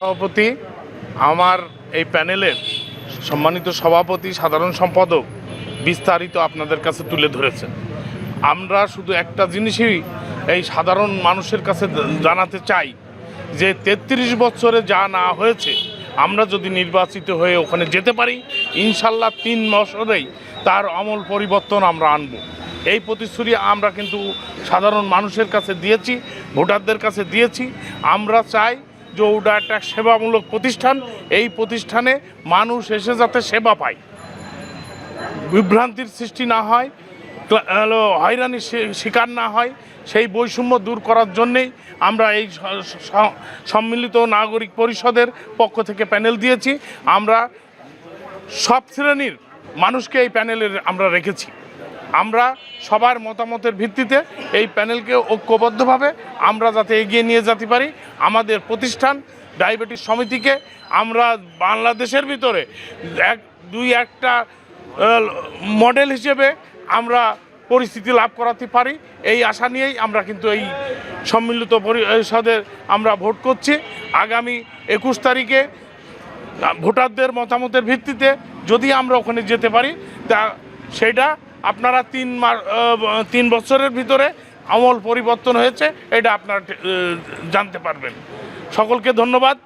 সভাপতি, আমার এই প্যানেলের সম্মানিত সভাপতি, সাধারণ সম্পাদক বিস্তারিত আপনাদের কাছে তুলে ধরেছেন। আমরা শুধু একটা জিনিসই এই সাধারণ মানুষের কাছে জানাতে চাই যে 33 বছরে যা না হয়েছে, আমরা যদি নির্বাচিত হয়ে ওখানে যেতে পারি, ইনশাল্লাহ 3 বছরেই তার আমূল পরিবর্তন আমরা আনব। এই প্রতিশ্রুতি আমরা কিন্তু সাধারণ মানুষের কাছে দিয়েছি, ভোটারদের কাছে দিয়েছি। আমরা চাই যে ওটা একটা সেবামূলক প্রতিষ্ঠান, এই প্রতিষ্ঠানে মানুষ এসে যাতে সেবা পায়, বিভ্রান্তির সৃষ্টি না হয়, হয়রানির শিকার না হয়, সেই বৈষম্য দূর করার জন্যেই আমরা এই সম্মিলিত নাগরিক পরিষদের পক্ষ থেকে প্যানেল দিয়েছি। আমরা সব শ্রেণীর মানুষকে এই প্যানেলে আমরা রেখেছি। আমরা সবার মতামতের ভিত্তিতে এই প্যানেলকে ঐক্যবদ্ধভাবে আমরা যাতে এগিয়ে নিয়ে যেতে পারি। আমাদের প্রতিষ্ঠান ডায়াবেটিস সমিতিকে আমরা বাংলাদেশের ভিতরে একটা মডেল হিসেবে আমরা পরিস্থিতি লাভ করাতে পারি, এই আশা নিয়েই আমরা কিন্তু এই সম্মিলিত পরিষদের আমরা ভোট করছি। আগামী 21 তারিখে ভোটারদের মতামতের ভিত্তিতে যদি আমরা ওখানে যেতে পারি, তা সেটা আপনারা 3 বছরের ভিতরে আমূল পরিবর্তন হয়েছে, এটা আপনারা জানতে পারবেন। সকলকে ধন্যবাদ।